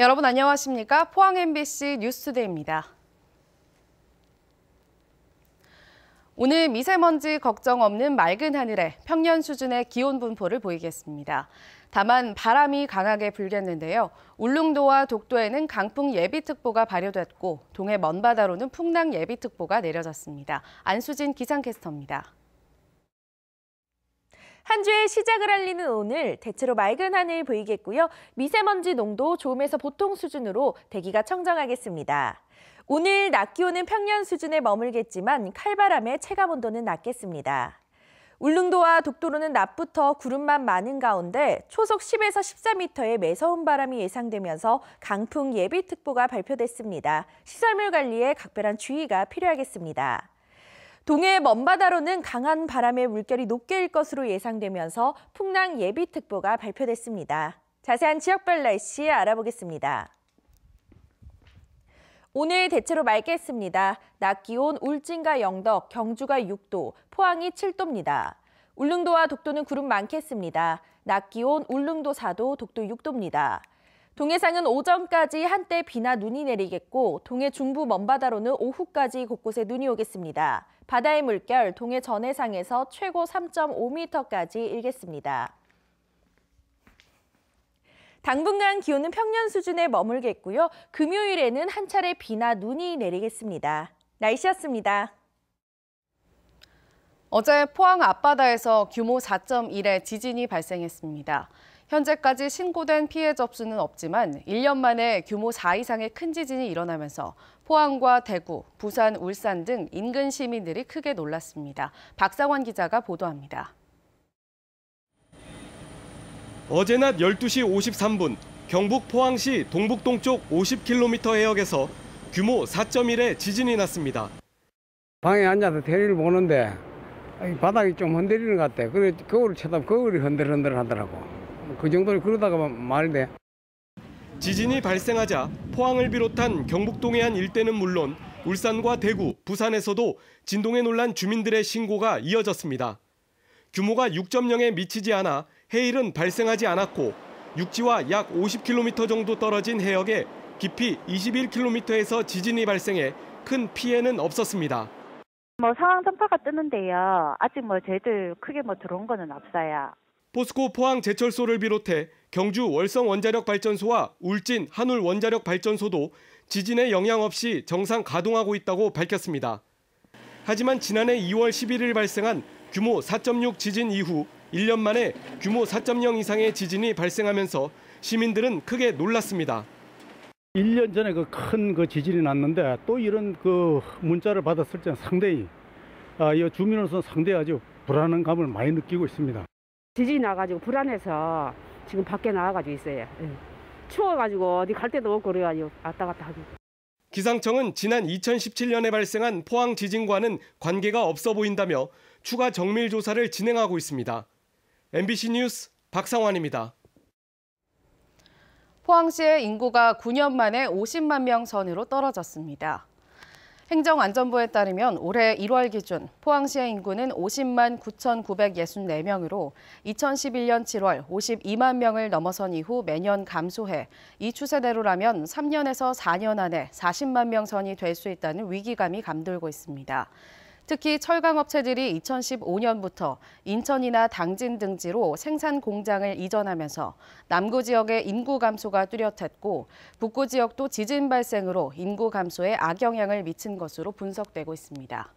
여러분 안녕하십니까? 포항 MBC 뉴스투데이입니다. 오늘 미세먼지 걱정 없는 맑은 하늘에 평년 수준의 기온 분포를 보이겠습니다. 다만 바람이 강하게 불겠는데요. 울릉도와 독도에는 강풍 예비특보가 발효됐고 동해 먼바다로는 풍랑 예비특보가 내려졌습니다. 안수진 기상캐스터입니다. 한 주의 시작을 알리는 오늘 대체로 맑은 하늘 보이겠고요. 미세먼지 농도 좋음에서 보통 수준으로 대기가 청정하겠습니다. 오늘 낮 기온은 평년 수준에 머물겠지만 칼바람의 체감 온도는 낮겠습니다. 울릉도와 독도로는 낮부터 구름만 많은 가운데 초속 10에서 14m의 매서운 바람이 예상되면서 강풍 예비특보가 발표됐습니다. 시설물 관리에 각별한 주의가 필요하겠습니다. 동해 먼바다로는 강한 바람의 물결이 높게 일 것으로 예상되면서 풍랑 예비특보가 발표됐습니다. 자세한 지역별 날씨 알아보겠습니다. 오늘 대체로 맑겠습니다. 낮 기온 울진과 영덕, 경주가 6도, 포항이 7도입니다. 울릉도와 독도는 구름 많겠습니다. 낮 기온 울릉도 4도, 독도 6도입니다. 동해상은 오전까지 한때 비나 눈이 내리겠고 동해 중부 먼바다로는 오후까지 곳곳에 눈이 오겠습니다. 바다의 물결 동해 전해상에서 최고 3.5m까지 일겠습니다. 당분간 기온은 평년 수준에 머물겠고요. 금요일에는 한 차례 비나 눈이 내리겠습니다. 날씨였습니다. 어제 포항 앞바다에서 규모 4.1의 지진이 발생했습니다. 현재까지 신고된 피해 접수는 없지만 1년 만에 규모 4 이상의 큰 지진이 일어나면서 포항과 대구, 부산, 울산 등 인근 시민들이 크게 놀랐습니다. 박상원 기자가 보도합니다. 어제 낮 12시 53분 경북 포항시 동북동쪽 50km 해역에서 규모 4.1의 지진이 났습니다. 방에 앉아서 테레비를 보는데 바닥이 좀 흔들리는 것 같아. 그래 거울을 쳐다보면 거울이 흔들흔들 하더라고. 그 정도로 그러다가 말돼. 지진이 발생하자 포항을 비롯한 경북 동해안 일대는 물론 울산과 대구, 부산에서도 진동에 놀란 주민들의 신고가 이어졌습니다. 규모가 6.0에 미치지 않아 해일은 발생하지 않았고 육지와 약 50km 정도 떨어진 해역에 깊이 21km에서 지진이 발생해 큰 피해는 없었습니다. 상황 전파가 뜨는데요. 아직 저희들 크게 들어온 거는 없어요. 포스코 포항 제철소를 비롯해 경주 월성 원자력 발전소와 울진 한울 원자력 발전소도 지진에 영향 없이 정상 가동하고 있다고 밝혔습니다. 하지만 지난해 2월 11일 발생한 규모 4.6 지진 이후 1년 만에 규모 4.0 이상의 지진이 발생하면서 시민들은 크게 놀랐습니다. 1년 전에 큰 지진이 났는데 또 이런 문자를 받았을 때는 상당히 이 주민으로서 상당히 아주 불안한 감을 많이 느끼고 있습니다. 지진이 나가지고 불안해서 지금 밖에 나와가지고 있어요. 추워가지고 어디 갈 데도 없고 그래가지고 왔다 갔다 하고. 기상청은 지난 2017년에 발생한 포항 지진과는 관계가 없어 보인다며 추가 정밀 조사를 진행하고 있습니다. MBC 뉴스 박상환입니다. 포항시의 인구가 9년 만에 50만 명 선으로 떨어졌습니다. 행정안전부에 따르면 올해 1월 기준 포항시의 인구는 50만 9,964명으로 2011년 7월 52만 명을 넘어선 이후 매년 감소해 이 추세대로라면 3년에서 4년 안에 40만 명 선이 될 수 있다는 위기감이 감돌고 있습니다. 특히 철강업체들이 2015년부터 인천이나 당진 등지로 생산 공장을 이전하면서 남구 지역의 인구 감소가 뚜렷했고 북구 지역도 지진 발생으로 인구 감소에 악영향을 미친 것으로 분석되고 있습니다.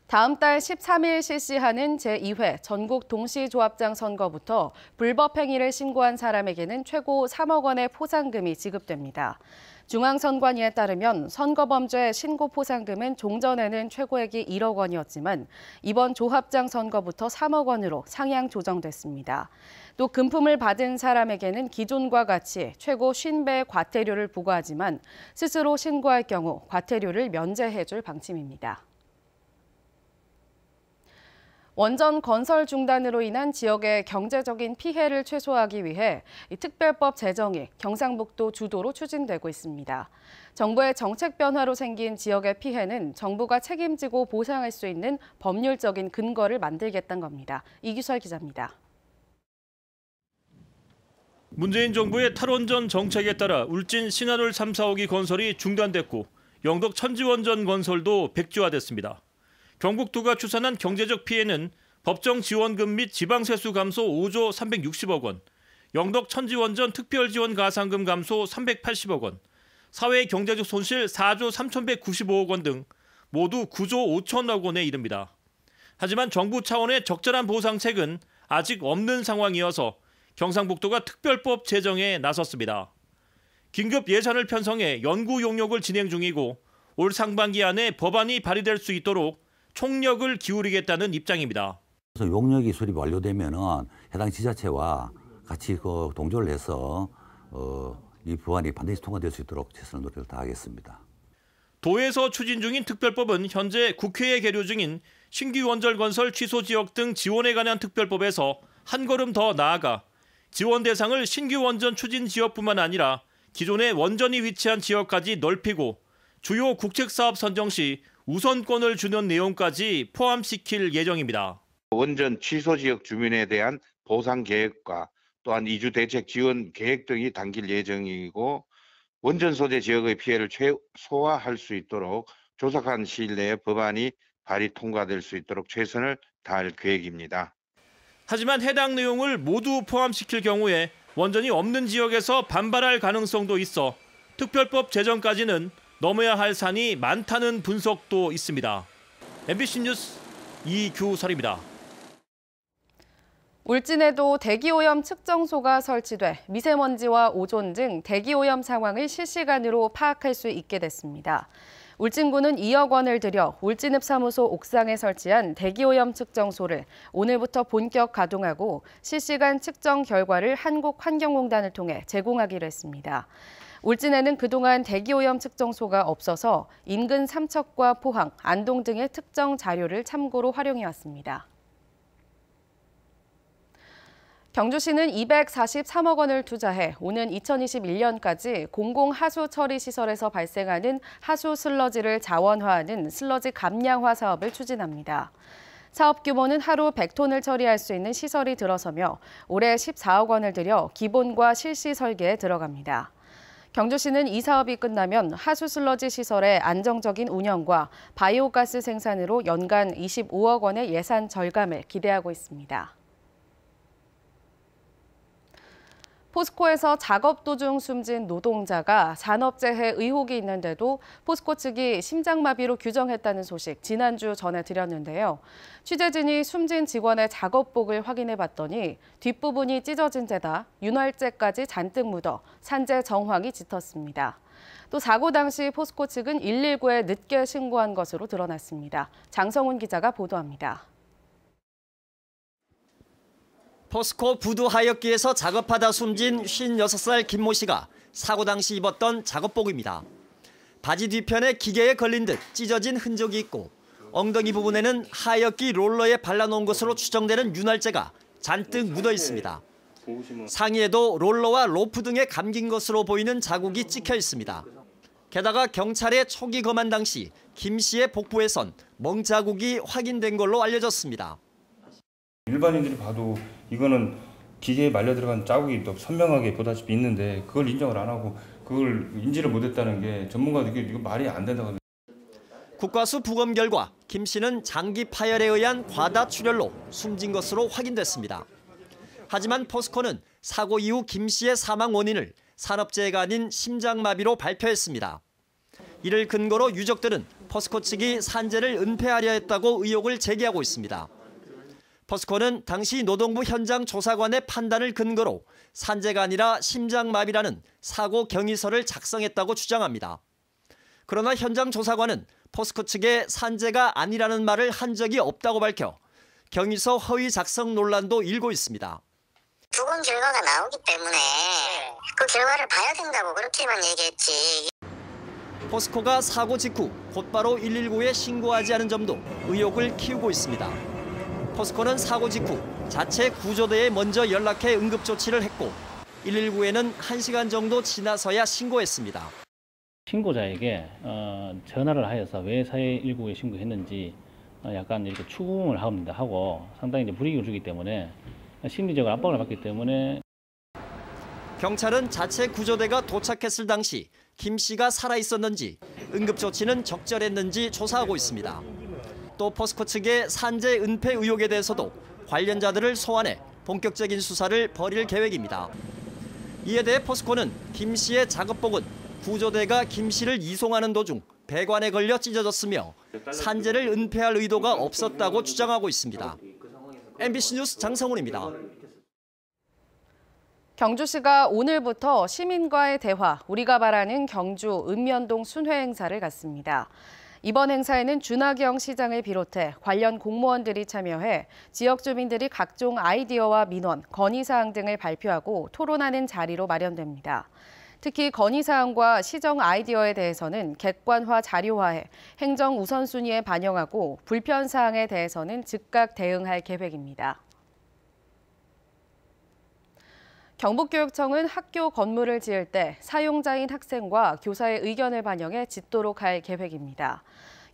다음 달 13일 실시하는 제2회 전국 동시조합장 선거부터 불법 행위를 신고한 사람에게는 최고 3억 원의 포상금이 지급됩니다. 중앙선관위에 따르면 선거범죄 신고 포상금은 종전에는 최고액이 1억 원이었지만 이번 조합장 선거부터 3억 원으로 상향 조정됐습니다. 또 금품을 받은 사람에게는 기존과 같이 최고 50배의 과태료를 부과하지만 스스로 신고할 경우 과태료를 면제해줄 방침입니다. 원전 건설 중단으로 인한 지역의 경제적인 피해를 최소화하기 위해 특별법 제정이 경상북도 주도로 추진되고 있습니다. 정부의 정책 변화로 생긴 지역의 피해는 정부가 책임지고 보상할 수 있는 법률적인 근거를 만들겠다는 겁니다. 이규설 기자입니다. 문재인 정부의 탈원전 정책에 따라 울진 신한울 3, 4호기 건설이 중단됐고 영덕 천지원전 건설도 백지화됐습니다. 경북도가 추산한 경제적 피해는 법정 지원금 및 지방세수 감소 5조 360억 원, 영덕 천지원전 특별지원 가산금 감소 380억 원, 사회 경제적 손실 4조 3,195억 원 등 모두 9조 5천억 원에 이릅니다. 하지만 정부 차원의 적절한 보상책은 아직 없는 상황이어서 경상북도가 특별법 제정에 나섰습니다. 긴급 예산을 편성해 연구 용역을 진행 중이고 올 상반기 안에 법안이 발의될 수 있도록 총력을 기울이겠다는 입장입니다. 그래서 용역이 수립 완료되면은 해당 지자체와 같이 동조를 해서 이 법안이 반드시 통과될 수 있도록 최선의 노력을 다하겠습니다. 도에서 추진 중인 특별법은 현재 국회에 계류 중인 신규 원전 건설 취소 지역 등 지원에 관한 특별법에서 한 걸음 더 나아가 지원 대상을 신규 원전 추진 지역뿐만 아니라 기존의 원전이 위치한 지역까지 넓히고 주요 국책사업 선정 시 우선권을 주는 내용까지 포함시킬 예정입니다. 원전 취소 지역 주민에 대한 보상 계획과 또한 이주 대책 지원 계획 등이 담길 예정이고 원전 소재 지역의 피해를 최소화할 수 있도록 조속한 시일 내에 법안이 발의 통과될 수 있도록 최선을 다할 계획입니다. 하지만 해당 내용을 모두 포함시킬 경우에 원전이 없는 지역에서 반발할 가능성도 있어 특별법 제정까지는 넘어야 할 산이 많다는 분석도 있습니다. MBC 뉴스 이규설입니다. 울진에도 대기오염 측정소가 설치돼 미세먼지와 오존 등 대기오염 상황을 실시간으로 파악할 수 있게 됐습니다. 울진군은 2억 원을 들여 울진읍 사무소 옥상에 설치한 대기오염 측정소를 오늘부터 본격 가동하고 실시간 측정 결과를 한국환경공단을 통해 제공하기로 했습니다. 울진에는 그동안 대기오염 측정소가 없어서 인근 삼척과 포항, 안동 등의 특정 자료를 참고로 활용해왔습니다. 경주시는 243억 원을 투자해 오는 2021년까지 공공하수처리시설에서 발생하는 하수 슬러지를 자원화하는 슬러지 감량화 사업을 추진합니다. 사업 규모는 하루 100톤을 처리할 수 있는 시설이 들어서며 올해 14억 원을 들여 기본과 실시 설계에 들어갑니다. 경주시는 이 사업이 끝나면 하수 슬러지 시설의 안정적인 운영과 바이오가스 생산으로 연간 25억 원의 예산 절감을 기대하고 있습니다. 포스코에서 작업 도중 숨진 노동자가 산업재해 의혹이 있는데도 포스코 측이 심장마비로 규정했다는 소식 지난주 전해드렸는데요. 취재진이 숨진 직원의 작업복을 확인해봤더니 뒷부분이 찢어진 데다 윤활제까지 잔뜩 묻어 산재 정황이 짙었습니다. 또 사고 당시 포스코 측은 119에 늦게 신고한 것으로 드러났습니다. 장성훈 기자가 보도합니다. 포스코 부두 하역기에서 작업하다 숨진 56살 김모 씨가 사고 당시 입었던 작업복입니다. 바지 뒤편에 기계에 걸린 듯 찢어진 흔적이 있고 엉덩이 부분에는 하역기 롤러에 발라놓은 것으로 추정되는 윤활제가 잔뜩 묻어 있습니다. 상의에도 롤러와 로프 등에 감긴 것으로 보이는 자국이 찍혀 있습니다. 게다가 경찰에 초기 검안 당시 김 씨의 복부에선 멍자국이 확인된 걸로 알려졌습니다. 일반인들이 봐도 이거는 기계에 말려 들어간 자국이 더 선명하게 보다시피 있는데 그걸 인정을 안 하고 그걸 인지를 못했다는 게 전문가들이 이거 말이 안 된다고. 국과수 부검 결과 김 씨는 장기 파열에 의한 과다 출혈로 숨진 것으로 확인됐습니다. 하지만 포스코는 사고 이후 김 씨의 사망 원인을 산업재해가 아닌 심장마비로 발표했습니다. 이를 근거로 유족들은 포스코 측이 산재를 은폐하려 했다고 의혹을 제기하고 있습니다. 포스코는 당시 노동부 현장 조사관의 판단을 근거로 산재가 아니라 심장마비라는 사고 경위서를 작성했다고 주장합니다. 그러나 현장 조사관은 포스코 측에 산재가 아니라는 말을 한 적이 없다고 밝혀 경위서 허위 작성 논란도 일고 있습니다. 부검 결과가 나오기 때문에 그 결과를 봐야 된다고 그렇게만 얘기했지. 포스코가 사고 직후 곧바로 119에 신고하지 않은 점도 의혹을 키우고 있습니다. 포스코는 사고 직후 자체 구조대에 먼저 연락해 응급조치를 했고 119에는 1시간 정도 지나서야 신고했습니다. 신고자에게 전화를 하여서 왜 119에 신고했는지 약간 이렇게 추궁을 하고 상당히 이제 불이익을 주기 때문에 심리적으로 압박을 받기 때문에 경찰은 자체 구조대가 도착했을 당시 김 씨가 살아있었는지 응급조치는 적절했는지 조사하고 있습니다. 또 포스코 측의 산재 은폐 의혹에 대해서도 관련자들을 소환해 본격적인 수사를 벌일 계획입니다. 이에 대해 포스코는 김 씨의 작업복은 구조대가 김 씨를 이송하는 도중 배관에 걸려 찢어졌으며 산재를 은폐할 의도가 없었다고 주장하고 있습니다. MBC 뉴스 장성훈입니다. 경주시가 오늘부터 시민과의 대화, 우리가 바라는 경주 읍면동 순회 행사를 갖습니다. 이번 행사에는 준하경 시장을 비롯해 관련 공무원들이 참여해 지역 주민들이 각종 아이디어와 민원, 건의사항 등을 발표하고 토론하는 자리로 마련됩니다. 특히 건의사항과 시정 아이디어에 대해서는 객관화 자료화해 행정 우선순위에 반영하고 불편사항에 대해서는 즉각 대응할 계획입니다. 경북교육청은 학교 건물을 지을 때 사용자인 학생과 교사의 의견을 반영해 짓도록 할 계획입니다.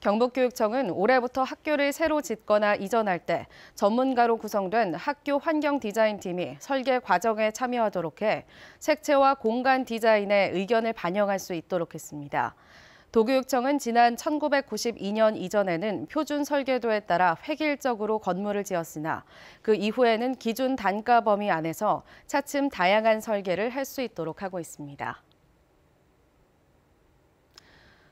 경북교육청은 올해부터 학교를 새로 짓거나 이전할 때 전문가로 구성된 학교 환경 디자인팀이 설계 과정에 참여하도록 해 색채와 공간 디자인에 의견을 반영할 수 있도록 했습니다. 도교육청은 지난 1992년 이전에는 표준 설계도에 따라 획일적으로 건물을 지었으나 그 이후에는 기준 단가 범위 안에서 차츰 다양한 설계를 할 수 있도록 하고 있습니다.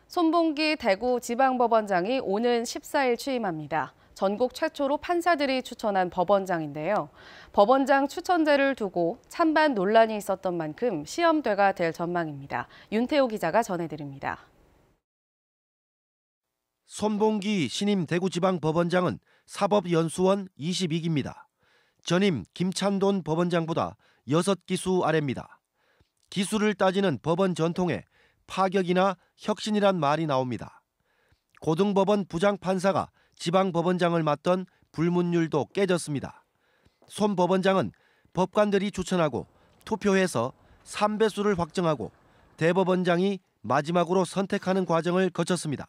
손봉기 대구지방법원장이 오는 14일 취임합니다. 전국 최초로 판사들이 추천한 법원장인데요. 법원장 추천제를 두고 찬반 논란이 있었던 만큼 시험대가 될 전망입니다. 윤태호 기자가 전해드립니다. 손봉기 신임 대구지방법원장은 사법연수원 22기입니다. 전임 김찬돈 법원장보다 6기수 아래입니다. 기수를 따지는 법원 전통에 파격이나 혁신이란 말이 나옵니다. 고등법원 부장판사가 지방법원장을 맡던 불문율도 깨졌습니다. 손 법원장은 법관들이 추천하고 투표해서 3배수를 확정하고 대법원장이 마지막으로 선택하는 과정을 거쳤습니다.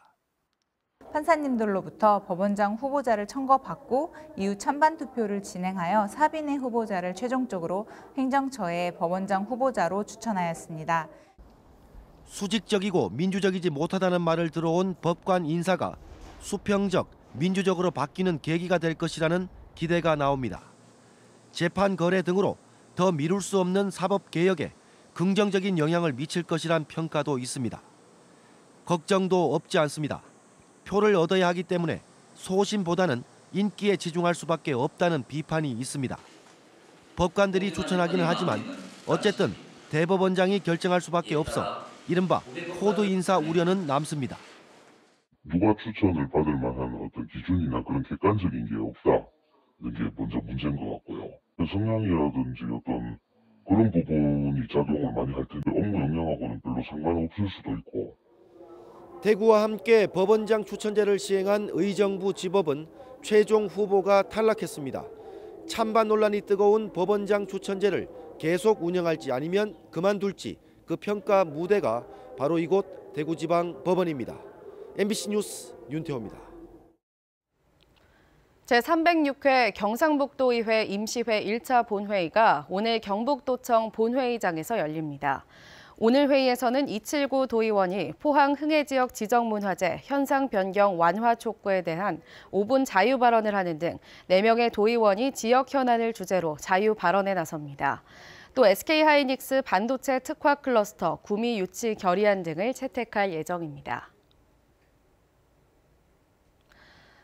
판사님들로부터 법원장 후보자를 청거받고 이후 찬반 투표를 진행하여 4인의 후보자를 최종적으로 행정처에 법원장 후보자로 추천하였습니다. 수직적이고 민주적이지 못하다는 말을 들어온 법관 인사가 수평적, 민주적으로 바뀌는 계기가 될 것이라는 기대가 나옵니다. 재판 거래 등으로 더 미룰 수 없는 사법개혁에 긍정적인 영향을 미칠 것이란 평가도 있습니다. 걱정도 없지 않습니다. 표를 얻어야 하기 때문에 소신보다는 인기에 치중할 수밖에 없다는 비판이 있습니다. 법관들이 추천하기는 하지만 어쨌든 대법원장이 결정할 수밖에 없어 이른바 코드 인사 우려는 남습니다. 누가 추천을 받을 만한 어떤 기준이나 그런 객관적인 게 없다. 이게 먼저 문제인 것 같고요. 성향이라든지 어떤 그런 부분이 작용을 많이 할 텐데 업무 역량하고는 별로 상관없을 수도 있고. 대구와 함께 법원장 추천제를 시행한 의정부 지법은 최종 후보가 탈락했습니다. 찬반 논란이 뜨거운 법원장 추천제를 계속 운영할지 아니면 그만둘지 그 평가 무대가 바로 이곳 대구지방법원입니다. MBC 뉴스 윤태호입니다. 제306회 경상북도의회 임시회 1차 본회의가 오늘 경북도청 본회의장에서 열립니다. 오늘 회의에서는 이칠구 도의원이 포항 흥해 지역 지정문화재 현상 변경 완화 촉구에 대한 5분 자유 발언을 하는 등 4명의 도의원이 지역 현안을 주제로 자유 발언에 나섭니다. 또 SK하이닉스 반도체 특화 클러스터 구미 유치 결의안 등을 채택할 예정입니다.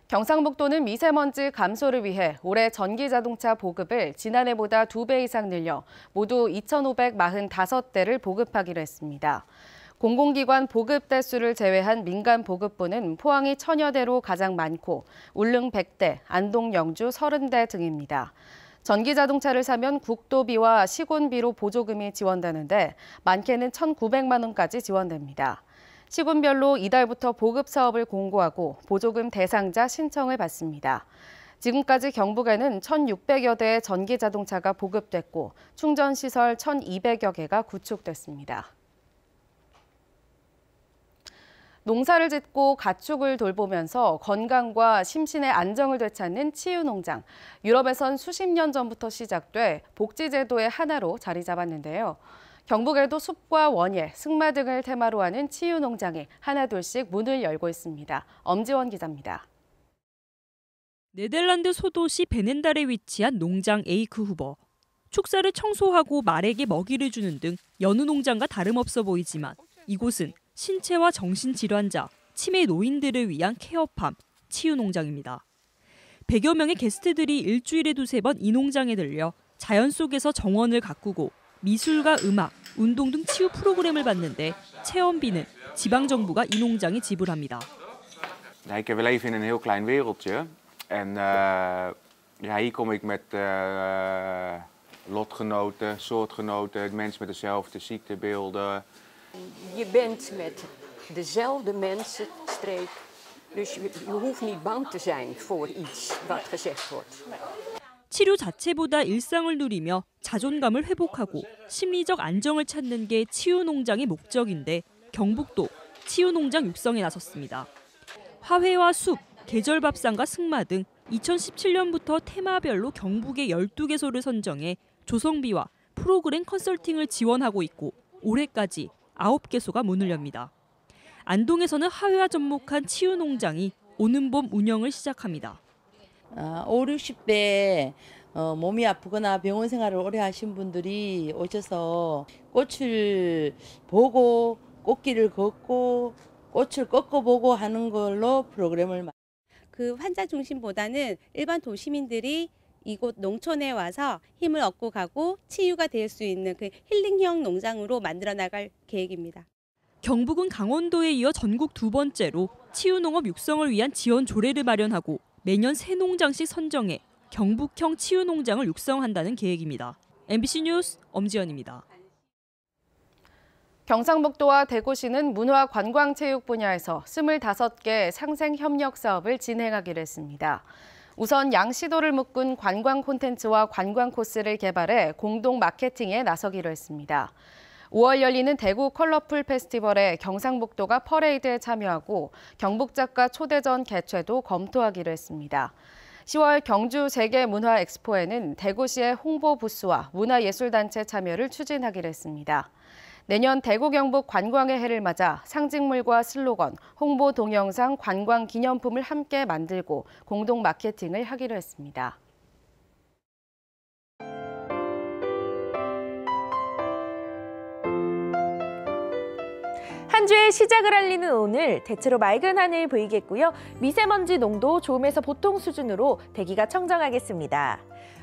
경상북도는 미세먼지 감소를 위해 올해 전기자동차 보급을 지난해보다 2배 이상 늘려 모두 2,545대를 보급하기로 했습니다. 공공기관 보급 대수를 제외한 민간 보급부는 포항이 1000여 대로 가장 많고 울릉 100대, 안동 영주 30대 등입니다. 전기자동차를 사면 국도비와 시군비로 보조금이 지원되는데 많게는 1,900만 원까지 지원됩니다. 시군별로 이달부터 보급 사업을 공고하고 보조금 대상자 신청을 받습니다. 지금까지 경북에는 1,600여 대의 전기자동차가 보급됐고 충전시설 1,200여 개가 구축됐습니다. 농사를 짓고 가축을 돌보면서 건강과 심신의 안정을 되찾는 치유농장. 유럽에선 수십 년 전부터 시작돼 복지제도의 하나로 자리 잡았는데요. 경북에도 숲과 원예, 승마 등을 테마로 하는 치유농장이 하나둘씩 문을 열고 있습니다. 엄지원 기자입니다. 네덜란드 소도시 베넨달에 위치한 농장 에이크 후버. 축사를 청소하고 말에게 먹이를 주는 등 여느 농장과 다름없어 보이지만 이곳은 신체와 정신질환자, 치매 노인들을 위한 케어팜, 치유농장입니다. 100여 명의 게스트들이 일주일에 2-3번 이 농장에 들려 자연 속에서 정원을 가꾸고 미술과 음악, 운동 등 치유 프로그램을 받는데 체험비는 지방정부가 이 농장에 지불합니다. We leven in een heel klein wereldje. En hier kom ik met lotgenoten, soortgenoten, mensen met dezelfde ziektebeelden. Je bent met dezelfde mensen streek. Dus je hoeft niet bang te zijn voor iets wat gezegd wordt. 치료 자체보다 일상을 누리며 자존감을 회복하고 심리적 안정을 찾는 게 치유농장의 목적인데 경북도 치유농장 육성에 나섰습니다. 화훼와 숲, 계절밥상과 승마 등 2017년부터 테마별로 경북의 12개소를 선정해 조성비와 프로그램 컨설팅을 지원하고 있고 올해까지 9개소가 문을 엽니다. 안동에서는 화훼와 접목한 치유농장이 오는 봄 운영을 시작합니다. 5, 60대 몸이 아프거나 병원 생활을 오래 하신 분들이 오셔서 꽃을 보고 꽃길을 걷고 꽃을 꺾어보고 하는 걸로 프로그램을 그 환자 중심보다는 일반 도시민들이 이곳 농촌에 와서 힘을 얻고 가고 치유가 될 수 있는 그 힐링형 농장으로 만들어 나갈 계획입니다. 경북은 강원도에 이어 전국 2번째로 치유농업 육성을 위한 지원 조례를 마련하고 매년 3농장씩 선정해 경북형 치유농장을 육성한다는 계획입니다. MBC 뉴스 엄지연입니다. 경상북도와 대구시는 문화 관광체육 분야에서 25개 상생 협력 사업을 진행하기로 했습니다. 우선 양시도를 묶은 관광 콘텐츠와 관광 코스를 개발해 공동 마케팅에 나서기로 했습니다. 5월 열리는 대구 컬러풀 페스티벌에 경상북도가 퍼레이드에 참여하고 경북작가 초대전 개최도 검토하기로 했습니다. 10월 경주 세계문화엑스포에는 대구시의 홍보 부스와 문화예술단체 참여를 추진하기로 했습니다. 내년 대구 경북 관광의 해를 맞아 상징물과 슬로건, 홍보 동영상, 관광 기념품을 함께 만들고 공동 마케팅을 하기로 했습니다. 한 주의 시작을 알리는 오늘, 대체로 맑은 하늘 보이겠고요. 미세먼지 농도 좋음에서 보통 수준으로 대기가 청정하겠습니다.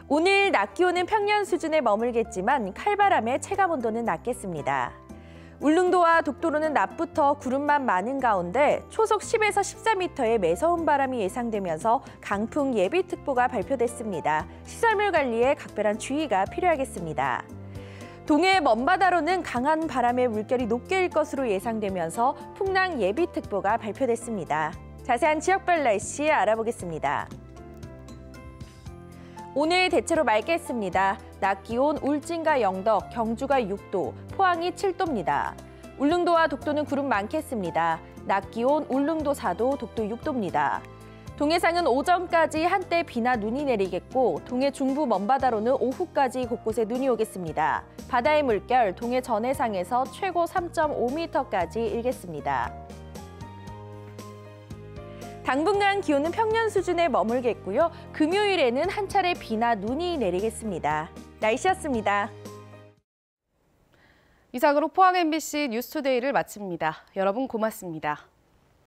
오늘 낮 기온은 평년 수준에 머물겠지만 칼바람에 체감 온도는 낮겠습니다. 울릉도와 독도로는 낮부터 구름만 많은 가운데 초속 10에서 14m의 매서운 바람이 예상되면서 강풍 예비특보가 발표됐습니다. 시설물 관리에 각별한 주의가 필요하겠습니다. 동해 먼바다로는 강한 바람의 물결이 높게 일 것으로 예상되면서 풍랑 예비특보가 발표됐습니다. 자세한 지역별 날씨 알아보겠습니다. 오늘 대체로 맑겠습니다. 낮 기온 울진과 영덕, 경주가 6도, 포항이 7도입니다. 울릉도와 독도는 구름 많겠습니다. 낮 기온 울릉도 4도, 독도 6도입니다. 동해상은 오전까지 한때 비나 눈이 내리겠고 동해 중부 먼바다로는 오후까지 곳곳에 눈이 오겠습니다. 바다의 물결 동해 전해상에서 최고 3.5m까지 일겠습니다. 당분간 기온은 평년 수준에 머물겠고요. 금요일에는 한 차례 비나 눈이 내리겠습니다. 날씨였습니다. 이상으로 포항 MBC 뉴스투데이를 마칩니다. 여러분 고맙습니다.